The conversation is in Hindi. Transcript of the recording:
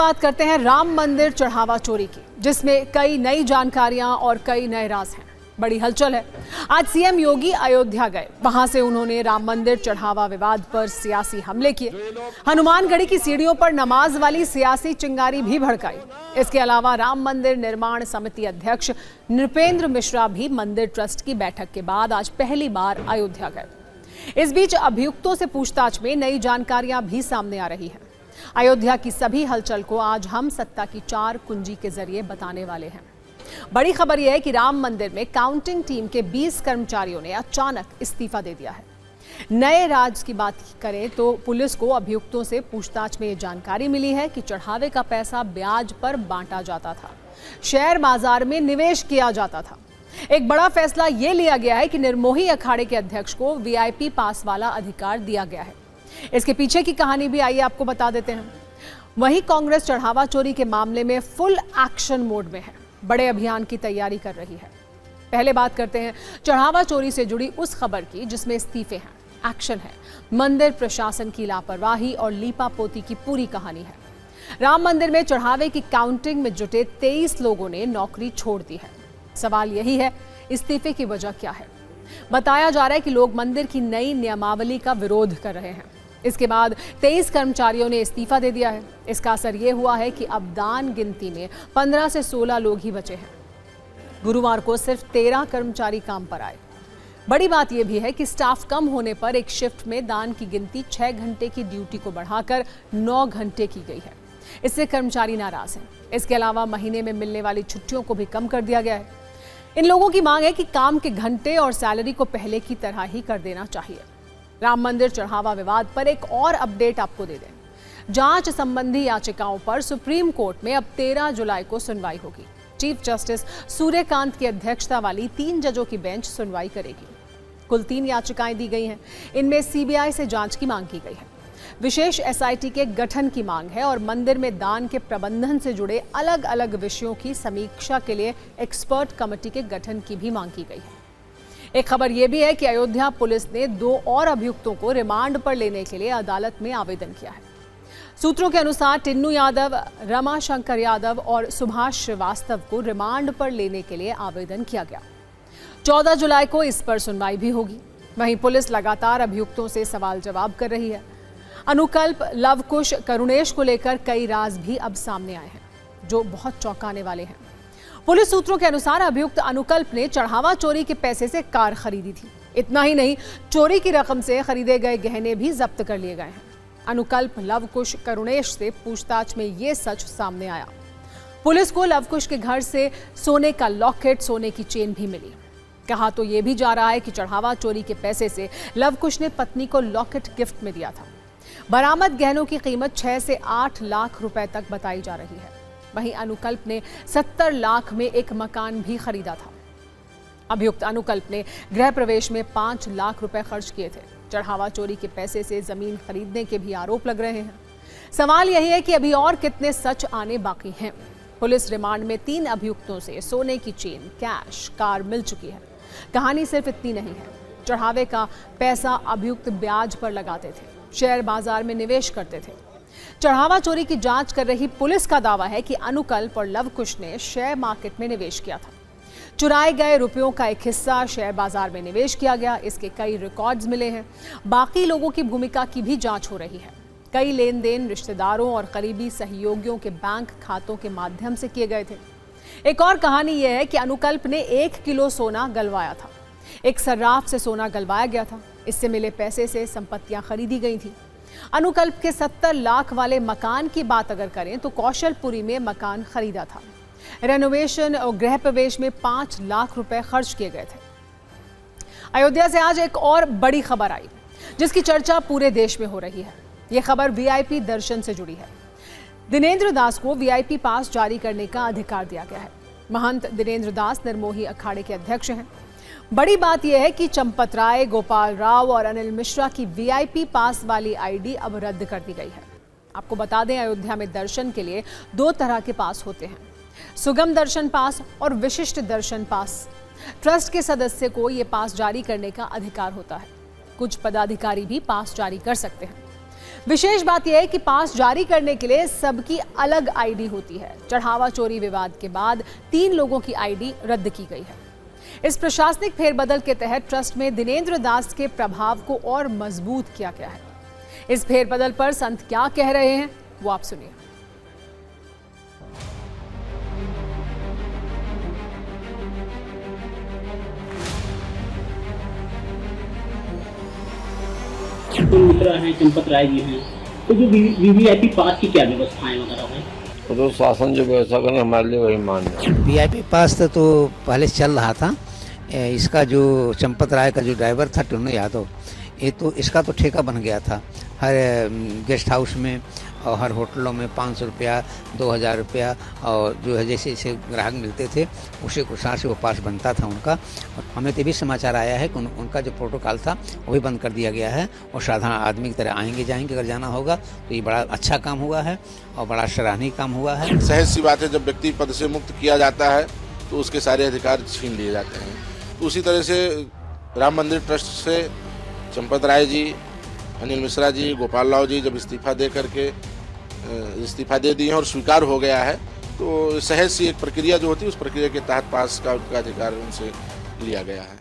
बात करते हैं राम मंदिर चढ़ावा चोरी की, जिसमें कई नई जानकारियां और कई नए राज हैं। बड़ी हलचल है। आज सीएम योगी अयोध्या गए। वहां से उन्होंने राम मंदिर चढ़ावा विवाद पर सियासी हमले किए। हनुमानगढ़ी की सीढ़ियों पर नमाज वाली सियासी चिंगारी भी भड़काई। इसके अलावा राम मंदिर निर्माण समिति अध्यक्ष नृपेंद्र मिश्रा भी मंदिर ट्रस्ट की बैठक के बाद आज पहली बार अयोध्या गए। इस बीच अभियुक्तों से पूछताछ में नई जानकारियां भी सामने आ रही हैं। अयोध्या की सभी हलचल को आज हम सत्ता की 4 कुंजी के जरिए बताने वाले हैं। बड़ी खबर यह है कि राम मंदिर में काउंटिंग टीम के 20 कर्मचारियों ने अचानक इस्तीफा दे दिया है। नए राज की बात करें तो पुलिस को अभियुक्तों से पूछताछ में ये जानकारी मिली है कि चढ़ावे का पैसा ब्याज पर बांटा जाता था, शेयर बाजार में निवेश किया जाता था। एक बड़ा फैसला यह लिया गया है कि निर्मोही अखाड़े के अध्यक्ष को वीआईपी पास वाला अधिकार दिया गया है। इसके पीछे की कहानी भी आइए आपको बता देते हैं। वहीं कांग्रेस चढ़ावा चोरी के मामले में फुल एक्शन मोड में है, बड़े अभियान की तैयारी कर रही है। पहले बात करते हैं चढ़ावा चोरी से जुड़ी उस खबर की जिसमें इस्तीफे हैं, एक्शन है, मंदिर प्रशासन की लापरवाही और लीपापोती की पूरी कहानी है। राम मंदिर में चढ़ावे की काउंटिंग में जुटे 23 लोगों ने नौकरी छोड़ दी है। सवाल यही है, इस्तीफे की वजह क्या है? बताया जा रहा है कि लोग मंदिर की नई नियमावली का विरोध कर रहे हैं। इसके बाद 23 कर्मचारियों ने इस्तीफा दे दिया है। इसका असर यह हुआ है कि अब दान गिनती में 15 से 16 लोग ही बचे हैं। गुरुवार को सिर्फ 13 कर्मचारी काम पर आए। बड़ी बात यह भी है कि स्टाफ कम होने पर एक शिफ्ट में दान की गिनती 6 घंटे की ड्यूटी को बढ़ाकर 9 घंटे की गई है। इससे कर्मचारी नाराज हैं। इसके अलावा महीने में मिलने वाली छुट्टियों को भी कम कर दिया गया है। इन लोगों की मांग है कि काम के घंटे और सैलरी को पहले की तरह ही कर देना चाहिए। राम मंदिर चढ़ावा विवाद पर एक और अपडेट आपको दे दें। जांच संबंधी याचिकाओं पर सुप्रीम कोर्ट में अब 13 जुलाई को सुनवाई होगी। चीफ जस्टिस सूर्यकांत की अध्यक्षता वाली 3 जजों की बेंच सुनवाई करेगी। कुल 3 याचिकाएं दी गई हैं। इनमें सीबीआई से जांच की मांग की गई है, विशेष एसआईटी के गठन की मांग है और मंदिर में दान के प्रबंधन से जुड़े अलग अलग विषयों की समीक्षा के लिए एक्सपर्ट कमेटी के गठन की भी मांग की गई है। एक खबर यह भी है कि अयोध्या पुलिस ने 2 और अभियुक्तों को रिमांड पर लेने के लिए अदालत में आवेदन किया है। सूत्रों के अनुसार टिन्नू यादव, रमाशंकर यादव और सुभाष श्रीवास्तव को रिमांड पर लेने के लिए आवेदन किया गया। 14 जुलाई को इस पर सुनवाई भी होगी। वहीं पुलिस लगातार अभियुक्तों से सवाल जवाब कर रही है। अनुकल्प, लवकुश, करुणेश को लेकर कई राज भी अब सामने आए हैं जो बहुत चौंकाने वाले हैं। पुलिस सूत्रों के अनुसार अभियुक्त अनुकल्प ने चढ़ावा चोरी के पैसे से कार खरीदी थी। इतना ही नहीं, चोरी की रकम से खरीदे गए गहने भी जब्त कर लिए गए हैं। अनुकल्प, लवकुश, करुणेश से पूछताछ में ये सच सामने आया। पुलिस को लवकुश के घर से सोने का लॉकेट, सोने की चेन भी मिली। कहा तो यह भी जा रहा है कि चढ़ावा चोरी के पैसे से लवकुश ने पत्नी को लॉकेट गिफ्ट में दिया था। बरामद गहनों की कीमत 6 से 8 लाख रुपए तक बताई जा रही है। वहीं अनुकल्प ने 70 लाख में एक मकान भी खरीदा था। अभियुक्त अनुकल्प ने गृह प्रवेश में 5 लाख रुपए खर्च किए थे। चढ़ावा चोरी के पैसे से जमीन खरीदने के भी आरोप लग रहे हैं। सवाल यही है कि अभी और कितने सच आने बाकी हैं। पुलिस रिमांड में 3 अभियुक्तों से सोने की चेन, कैश, कार मिल चुकी है। कहानी सिर्फ इतनी नहीं है। चढ़ावे का पैसा अभियुक्त ब्याज पर लगाते थे, शेयर बाजार में निवेश करते थे। चढ़ावा चोरी की जांच कर रही पुलिस का दावा है कि अनुकल्प और लवकुश ने शेयर मार्केट में निवेश किया था। चुराए गए रुपयों का एक हिस्सा शेयर बाजार में निवेश किया गया। इसके कई रिकॉर्ड्स मिले हैं। बाकी लोगों की भूमिका की भी जांच हो रही है। कई लेन देन रिश्तेदारों और करीबी सहयोगियों के बैंक खातों के माध्यम से किए गए थे। एक और कहानी यह है कि अनुकल्प ने 1 किलो सोना गलवाया था। एक सर्राफ से सोना गलवाया गया था। इससे मिले पैसे से संपत्तियां खरीदी गई थी। अनुकल्प के 70 लाख वाले मकान की बात अगर करें तो कौशलपुरी में मकान खरीदा था। रेनोवेशन और गृह प्रवेश में 5 लाख रुपए खर्च किए गए थे। अयोध्या से आज एक और बड़ी खबर आई जिसकी चर्चा पूरे देश में हो रही है। यह खबर वीआईपी दर्शन से जुड़ी है। दिनेंद्र दास को वीआईपी पास जारी करने का अधिकार दिया गया है। महंत दिनेंद्र दास निर्मोही अखाड़े के अध्यक्ष हैं। बड़ी बात यह है कि चंपत राय, गोपाल राव और अनिल मिश्रा की वीआईपी पास वाली आईडी अब रद्द कर दी गई है। आपको बता दें, अयोध्या में दर्शन के लिए 2 तरह के पास होते हैं, सुगम दर्शन पास और विशिष्ट दर्शन पास। ट्रस्ट के सदस्य को यह पास जारी करने का अधिकार होता है। कुछ पदाधिकारी भी पास जारी कर सकते हैं। विशेष बात यह है कि पास जारी करने के लिए सबकी अलग आईडी होती है। चढ़ावा चोरी विवाद के बाद 3 लोगों की आईडी रद्द की गई है। इस प्रशासनिक फेरबदल के तहत ट्रस्ट में दिनेंद्र दास के प्रभाव को और मजबूत किया गया है। इस फेरबदल पर संत क्या कह रहे हैं वो आप सुनिए। मिश्रा हैं, चंपत राय जी हैं, तो जो वीवीआईपी पास की क्या व्यवस्थाएं वगैरह है? तो शासन जो व्यवस्था करना हमारे लिए वही मान्य है। वीआईपी पास तो पहले चल रहा था। इसका जो चंपत राय का जो ड्राइवर था टुन्नू यादव, ये तो इसका तो ठेका बन गया था। हर गेस्ट हाउस में और हर होटलों में 500 रुपया 2000 रुपया और जो है जैसे जैसे ग्राहक मिलते थे उसी के हिसाब से वो पास बनता था उनका। और हमें तो भी समाचार आया है कि उनका जो प्रोटोकॉल था वो भी बंद कर दिया गया है और साधारण आदमी की तरह आएंगे जाएंगे अगर जाना होगा। तो ये बड़ा अच्छा काम हुआ है और बड़ा सराहनीय काम हुआ है। सहज सी बात है, जब व्यक्ति पद से मुक्त किया जाता है तो उसके सारे अधिकार छीन लिए जाते हैं। तो उसी तरह से राम मंदिर ट्रस्ट से चंपत राय जी, अनिल मिश्रा जी, गोपाल राव जी जब इस्तीफा दे दिए हैं और स्वीकार हो गया है, तो सहज सी एक प्रक्रिया जो होती है उस प्रक्रिया के तहत पास का अधिकार उनसे लिया गया है।